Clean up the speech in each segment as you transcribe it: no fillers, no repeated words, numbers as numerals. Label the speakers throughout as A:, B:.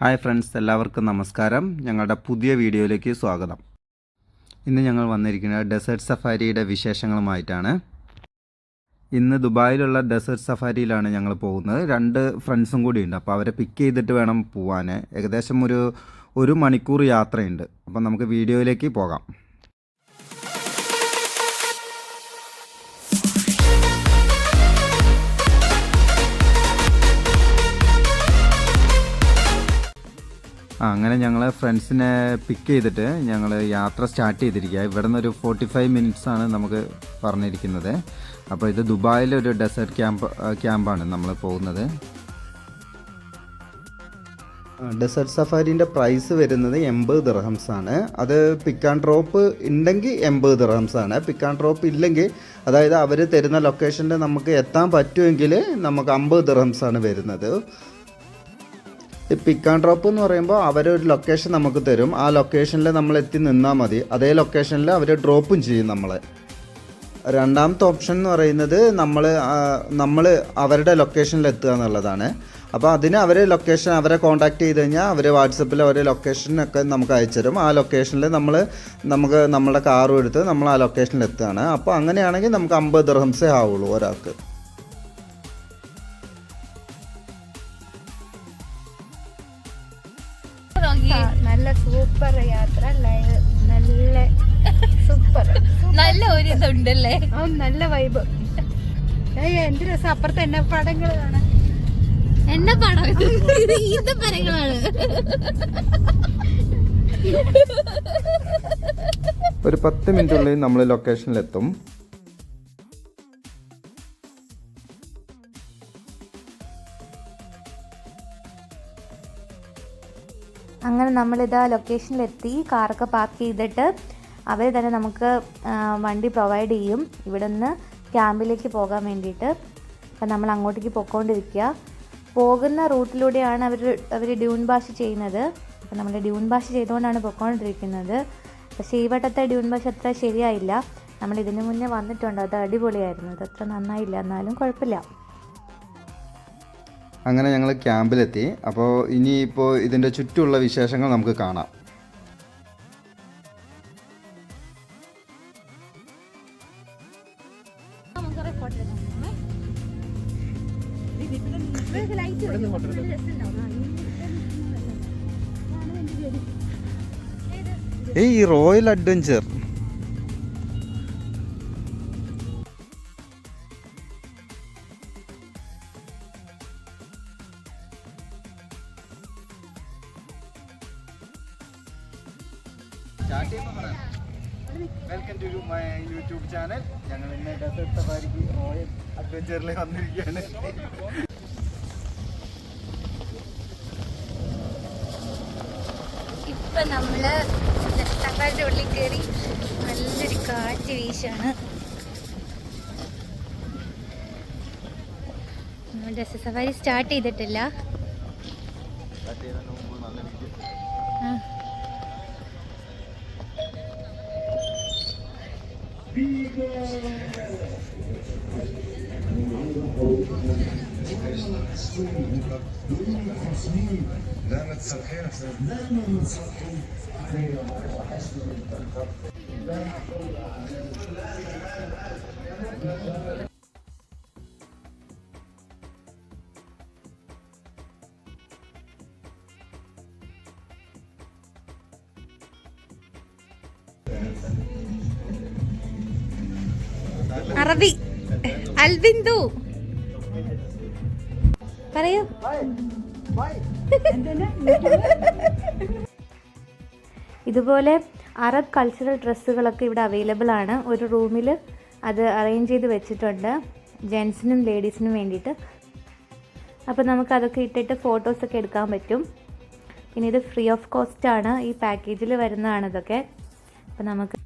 A: Hi friends, എല്ലാവർക്കും നമസ്കാരം. ഞങ്ങളുടെ പുതിയ വീഡിയോയിലേക്ക് സ്വാഗതം. ഇന്ന് ഞങ്ങൾ വന്നിരിക്കുന്നത് ഡെസേർട്ട് സഫാരിയുടെ വിശേഷങ്ങളുമായിട്ടാണ്. ഇന്ന് ദുബായിലുള്ള ഡെസേർട്ട് സഫാരിയിലാണ് ഞങ്ങൾ പോകുന്നത്. 2 ഫ്രണ്ട്സും കൂടി ഉണ്ട്. അപ്പോൾ അവരെ പിക്ക് ചെയ്തിട്ട് വേണം പോവാൻ. ഏകദേശം ഒരു മണിക്കൂർ യാത്രയുണ്ട്. അപ്പം നമുക്ക് വീഡിയോയിലേക്ക് പോകാം. അങ്ങനെ ഞങ്ങൾ ഫ്രണ്ട്സിനെ പിക്ക് ചെയ്തിട്ട് ഞങ്ങൾ യാത്ര സ്റ്റാർട്ട് ചെയ്തിരിക്കുക. ഇവിടെ നിന്ന് ഒരു 45 മിനിറ്റ്സാണ് നമുക്ക് പറഞ്ഞിരിക്കുന്നത്. അപ്പോൾ ഇത് ദുബായിലെ ഒരു ഡെസേർട്ട് ക്യാമ്പാണ് നമ്മൾ പോകുന്നത്. ഡെസേർട്ട് സഫാരീൻ്റെ പ്രൈസ് വരുന്നത് 80 ദിർഹംസാണ്. അത് പിക്ക് ആൻഡ് ഡ്രോപ്പ് ഉണ്ടെങ്കിൽ 80 ദിർഹംസാണ്. പിക്ക് ആൻഡ് ഡ്രോപ്പ് ഇല്ലെങ്കിൽ, അതായത് അവർ തരുന്ന ലൊക്കേഷനിൽ നമുക്ക് എത്താൻ പറ്റുമെങ്കിൽ നമുക്ക് 50 ദിർഹംസാണ് വരുന്നത്. പിക്ക് ആൻഡ് ഡ്രോപ്പ് എന്ന് പറയുമ്പോൾ അവരൊരു ലൊക്കേഷൻ നമുക്ക് തരും. ആ ലൊക്കേഷനിൽ നമ്മൾ എത്തി നിന്നാൽ മതി. അതേ ലൊക്കേഷനിൽ അവർ ഡ്രോപ്പും ചെയ്യും നമ്മളെ. രണ്ടാമത്തെ ഓപ്ഷൻ എന്ന് പറയുന്നത് നമ്മൾ അവരുടെ ലൊക്കേഷനിൽ എത്തുക എന്നുള്ളതാണ്. അപ്പോൾ അതിന് അവരെ കോൺടാക്ട് ചെയ്ത് കഴിഞ്ഞാൽ അവർ വാട്സപ്പിൽ അവരുടെ ലൊക്കേഷനൊക്കെ നമുക്ക് അയച്ചു തരും. ആ ലൊക്കേഷനിൽ നമുക്ക് നമ്മുടെ കാറും എടുത്ത് നമ്മൾ ആ ലൊക്കേഷനിൽ എത്തുകയാണ്. അപ്പോൾ അങ്ങനെയാണെങ്കിൽ നമുക്ക് 50 ദിർഹംസേ ആവുള്ളൂ ഒരാൾക്ക്.
B: നല്ല സൂപ്പർ യാത്ര, നല്ല സൂപ്പർ, നല്ല ഒരു ഇതുണ്ടല്ലേ, നല്ല വൈബ്. എന്ത് രസം. അപ്പുറത്ത് എന്നെ പടങ്ങൾ കാണാൻ, എന്നെ പടം ഇത് പടങ്ങളാണ്.
A: ഒരു 10 മിനിറ്റുള്ളിൽ നമ്മൾ ലൊക്കേഷനിലെത്തും.
B: അങ്ങനെ നമ്മളിതാ ലൊക്കേഷനിലെത്തി. കാറൊക്കെ പാർക്ക് ചെയ്തിട്ട് അവർ തന്നെ നമുക്ക് വണ്ടി പ്രൊവൈഡ് ചെയ്യും ഇവിടെ നിന്ന് ക്യാമ്പിലേക്ക് പോകാൻ വേണ്ടിയിട്ട്. അപ്പം നമ്മൾ അങ്ങോട്ടേക്ക് പോയിക്കൊണ്ടിരിക്കുക. പോകുന്ന റൂട്ടിലൂടെയാണ് അവർ ഡ്യൂൺ ഭാഷ ചെയ്യുന്നത്. അപ്പം നമ്മൾ ഡ്യൂൺ ഭാഷ ചെയ്തുകൊണ്ടാണ് പോയിക്കൊണ്ടിരിക്കുന്നത്. പക്ഷേ ഈ വട്ടത്തെ ഡ്യൂൺ ഭാഷ അത്ര ശരിയായില്ല. നമ്മൾ ഇതിന് മുന്നേ വന്നിട്ടുണ്ട്, അത് അടിപൊളിയായിരുന്നു. അത് അത്ര നന്നായില്ല, എന്നാലും കുഴപ്പമില്ല.
A: അങ്ങനെ ഞങ്ങൾ ക്യാമ്പിലെത്തി. അപ്പോൾ ഇനിയിപ്പോൾ ഇതിൻ്റെ ചുറ്റുമുള്ള വിശേഷങ്ങൾ നമുക്ക് കാണാം. ഈ royal adventure welcome to my YouTube channel. ഞങ്ങൾ ഇന്ന് ഡെസേർട്ട് സഫാരിക്ക് റോയൽ അഡ്വഞ്ചറിൽ വന്നിരിക്കുകയാണ്.
B: ഇപ്പം നമ്മള് സഫാരിയുടെ ഉള്ളിൽ കയറി നല്ലൊരു കാറ്റ് വീശാണ്. ഡെസേർട്ട് സഫാരി സ്റ്റാർട്ട് ചെയ്തിട്ടില്ല. അറബി അൽബിന്ദു പറയൂ. ഇതുപോലെ അറബ് കൾച്ചറൽ ഡ്രസ്സുകളൊക്കെ ഇവിടെ അവൈലബിൾ ആണ്. ഒരു റൂമിൽ അത് അറേഞ്ച് ചെയ്ത് വെച്ചിട്ടുണ്ട് ജെൻസിനും ലേഡീസിനും വേണ്ടിയിട്ട്. അപ്പോൾ നമുക്കതൊക്കെ ഇട്ടിട്ട് ഫോട്ടോസൊക്കെ എടുക്കാൻ പറ്റും. പിന്നെ ഇത് ഫ്രീ ഓഫ് കോസ്റ്റ് ആണ്, ഈ പാക്കേജിൽ വരുന്നതാണ് ഇതൊക്കെ. അപ്പോൾ നമുക്ക്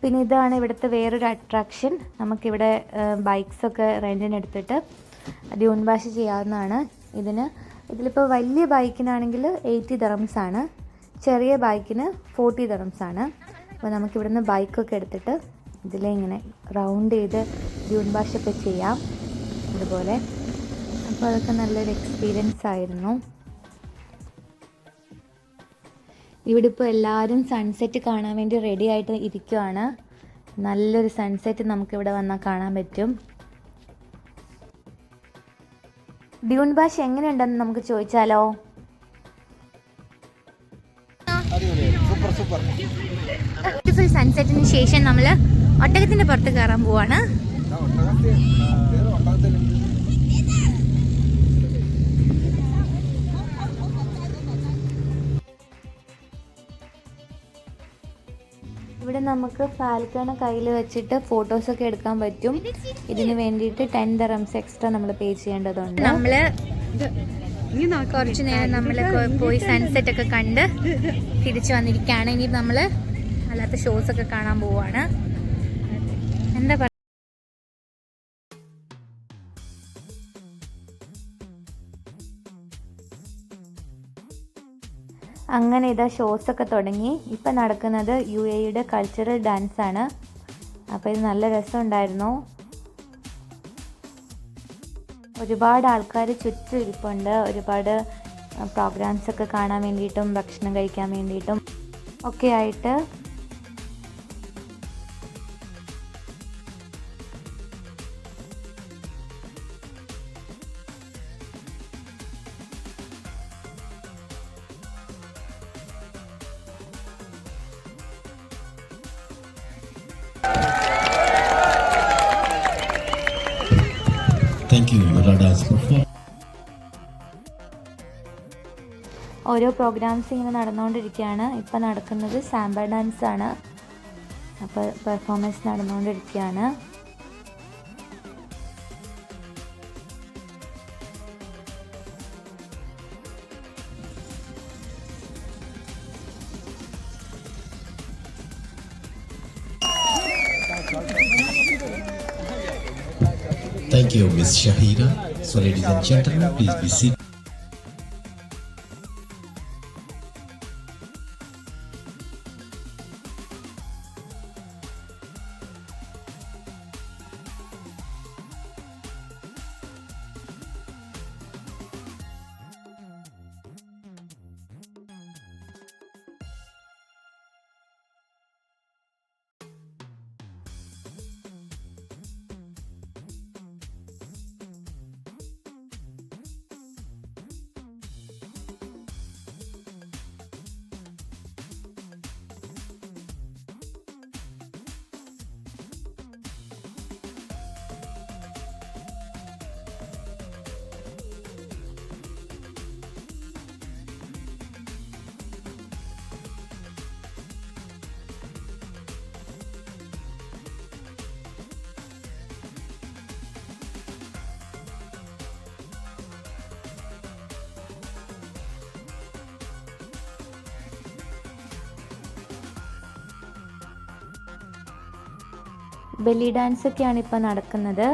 B: പിന്നെ ഇതാണ് ഇവിടുത്തെ വേറൊരു അട്രാക്ഷൻ. നമുക്കിവിടെ ബൈക്സൊക്കെ റെൻറ്റിനെടുത്തിട്ട് ഡ്യൂൺ ഭാഷ ചെയ്യാവുന്നതാണ്. ഇതിലിപ്പോൾ വലിയ ബൈക്കിനാണെങ്കിൽ 80 ദിർഹംസാണ്, ചെറിയ ബൈക്കിന് 40 ദിർഹംസാണ്. അപ്പോൾ നമുക്കിവിടുന്ന് ബൈക്കൊക്കെ എടുത്തിട്ട് ഇതിലെ ഇങ്ങനെ റൗണ്ട് ചെയ്ത് ഡ്യൂൺ ഭാഷയൊക്കെ ചെയ്യാം ഇതുപോലെ. അപ്പോൾ അതൊക്കെ നല്ലൊരു എക്സ്പീരിയൻസ് ആയിരുന്നു. ഇവിടെ ഇപ്പോൾ എല്ലാവരും സൺസെറ്റ് കാണാൻ വേണ്ടി റെഡി ആയിട്ട് ഇരിക്കുവാണ്. നല്ലൊരു സൺസെറ്റ് നമുക്കിവിടെ വന്നാൽ കാണാൻ പറ്റും. ഡ്യൂൺ ഭാഷ എങ്ങനെയുണ്ടെന്ന് നമുക്ക് ചോദിച്ചാലോ? ബ്യൂട്ടിഫുൾ സൺസെറ്റിന് ശേഷം നമ്മൾ ഒട്ടകത്തിൻ്റെ പുറത്ത് കയറാൻ പോവാണ്. ഇവിടെ നമുക്ക് ഫാൽക്കണ കയ്യിൽ വെച്ചിട്ട് ഫോട്ടോസൊക്കെ എടുക്കാൻ പറ്റും. ഇതിന് വേണ്ടിയിട്ട് 10 dirhams എക്സ്ട്രാ നമ്മൾ പേ ചെയ്യേണ്ടതുണ്ട്. നമ്മൾ കുറച്ച് നേരം നമ്മൾ പോയി സൺസെറ്റ് ഒക്കെ കണ്ട് തിരിച്ചു വന്നിരിക്കുകയാണ്. ഇനി നമ്മൾ അല്ലാത്ത ഷോസൊക്കെ കാണാൻ പോവാണ്. എന്താ പറയുക, അങ്ങനെ ഇതാ ഷോസൊക്കെ തുടങ്ങി. ഇപ്പം നടക്കുന്നത് UAEയുടെ കൾച്ചറൽ ഡാൻസാണ്. അപ്പോൾ ഇത് നല്ല രസമുണ്ടായിരുന്നു. ഒരുപാട് ആൾക്കാർ ചുറ്റും ഇരിപ്പുണ്ട്. ഒരുപാട് പ്രോഗ്രാംസൊക്കെ കാണാൻ വേണ്ടിയിട്ടും ഭക്ഷണം കഴിക്കാൻ വേണ്ടിയിട്ടും ഒക്കെ ആയിട്ട്.
C: Thank you, Radha's performance.
B: ഓരോ പ്രോഗ്രാംസ് ഇങ്ങനെ നടന്നുകൊണ്ടിരിക്കുകയാണ്. ഇപ്പം നടക്കുന്നത് സാമ്പ ഡാൻസ് ആണ്. അപ്പോൾ പെർഫോമൻസ് നടന്നുകൊണ്ടിരിക്കുകയാണ്.
C: Thank you, Miss Shahira. So, ladies and gentlemen, please be seated. Belly dance ഒക്കെയാണ് ഇപ്പോൾ നടക്കുന്നത്.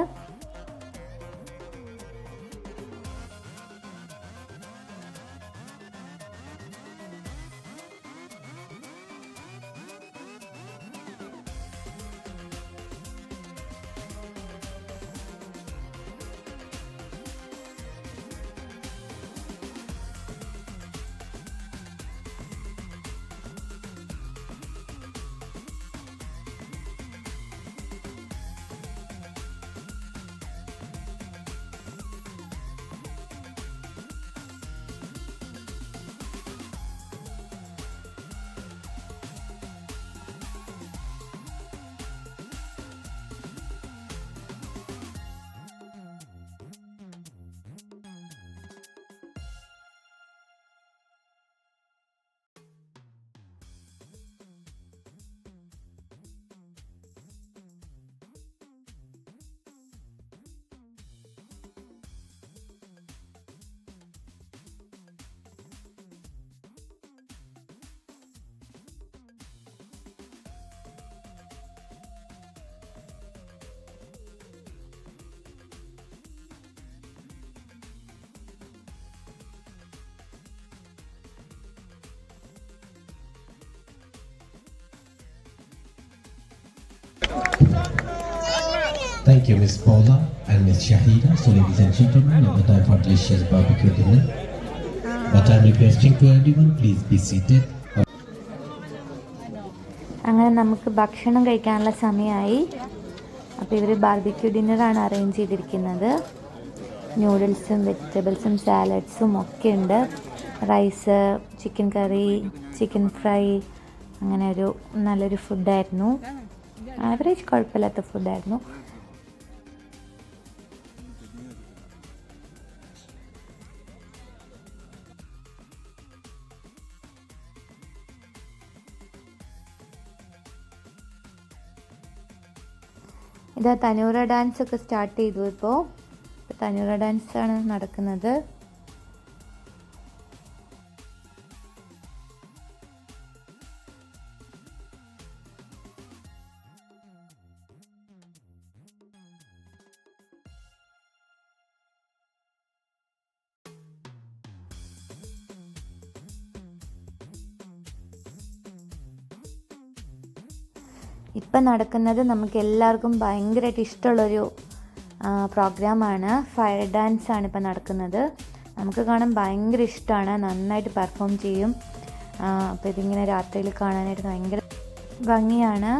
C: Thank you, Miss Paula and Miss Shahira. So, ladies and gentlemen, now the time for delicious barbecue dinner. But I'm requesting to everyone, please be seated.
B: അങ്ങനെ നമുക്ക് ഭക്ഷണം കഴിക്കാനുള്ള സമയമായി. അപ്പോൾ ഇവർ ബാർബിക്യൂ ഡിന്നറാണ് അറേഞ്ച് ചെയ്തിരിക്കുന്നത്. നൂഡിൽസും വെജിറ്റബിൾസും സാലഡ്സും ഒക്കെ ഉണ്ട്. റൈസ്, ചിക്കൻ കറി, ചിക്കൻ ഫ്രൈ, അങ്ങനെ ഒരു നല്ലൊരു ഫുഡായിരുന്നു. ആവറേജ് കുഴപ്പമില്ലാത്ത ഫുഡായിരുന്നു. ഇതാ തനൂറ ഡാൻസ് ഒക്കെ സ്റ്റാർട്ട് ചെയ്തു. ഇപ്പോൾ തനൂറ ഡാൻസ് ആണ് നടക്കുന്നത്. ഇപ്പം നടക്കുന്നത് നമുക്ക് എല്ലാവർക്കും ഭയങ്കരമായിട്ട് ഇഷ്ടമുള്ളൊരു പ്രോഗ്രാമാണ്. ഫയർ ഡാൻസ് ആണ് ഇപ്പം നടക്കുന്നത്. നമുക്ക് കാണാൻ ഭയങ്കര ഇഷ്ടമാണ്. നന്നായിട്ട് പെർഫോം ചെയ്യും. അപ്പോൾ ഇതിങ്ങനെ രാത്രിയിൽ കാണാനായിട്ട് ഭയങ്കര ഭംഗിയാണ്.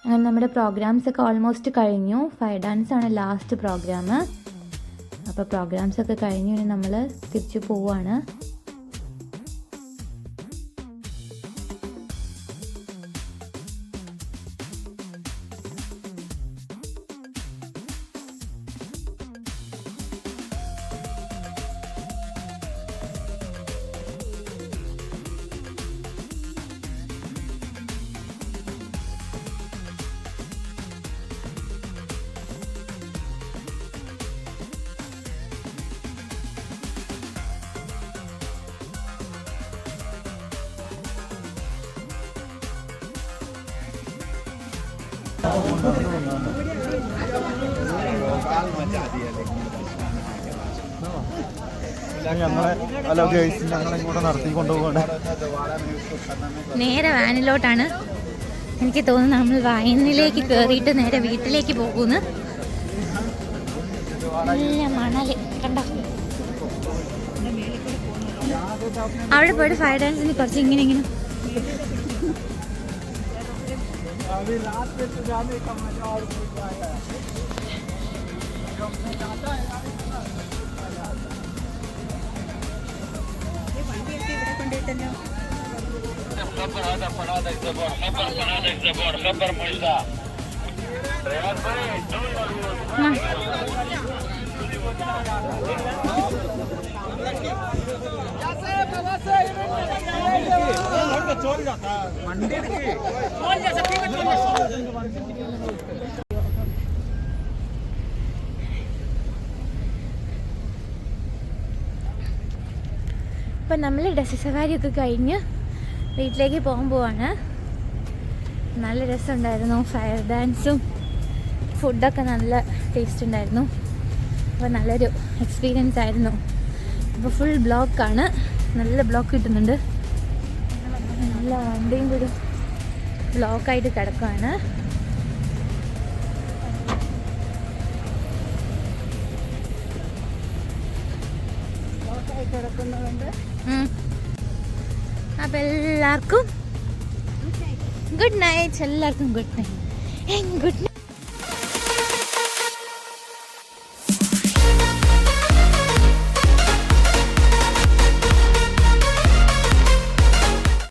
B: അങ്ങനെ നമ്മുടെ പ്രോഗ്രാംസ് ഒക്കെ ഓൾമോസ്റ്റ് കഴിഞ്ഞു. ഫയർ ഡാൻസ് ആണ് ലാസ്റ്റ് പ്രോഗ്രാം. അപ്പോൾ പ്രോഗ്രാംസ് ഒക്കെ കഴിഞ്ഞു. ഇനി നമ്മൾ തിരിച്ചു പോവുകയാണ്. നേരെ വാനിലോട്ടാണ്. എനിക്ക് തോന്നുന്നു നമ്മൾ വാനിലേക്ക് കയറിയിട്ട് നേരെ വീട്ടിലേക്ക് പോകുന്നു. നല്ല മണല് കണ്ടോ. അവിടെ പോയിട്ട് ഫയർ ഡാൻസിന് കുറച്ച് ഇങ്ങനെ ഇങ്ങനെ അപ്പം നമ്മൾ ഡ്രസ്സ് സവാരിയൊക്കെ കഴിഞ്ഞ് വീട്ടിലേക്ക് പോകാൻ പോവാണ്. നല്ല രസമുണ്ടായിരുന്നു. ഫയർ ഡാൻസും ഫുഡൊക്കെ നല്ല ടേസ്റ്റ് ഉണ്ടായിരുന്നു. അപ്പോൾ നല്ലൊരു എക്സ്പീരിയൻസ് ആയിരുന്നു. ഇപ്പോൾ ഫുൾ ബ്ലോക്കാണ്, നല്ല ബ്ലോക്ക് കിട്ടുന്നുണ്ട്. നല്ല വണ്ടിയും കൂടി ബ്ലോക്കായിട്ട് കിടക്കുകയാണ്. അപ്പം എല്ലാവർക്കും ഗുഡ് നൈറ്റ്. എല്ലാവർക്കും ഗുഡ് നൈറ്റ്.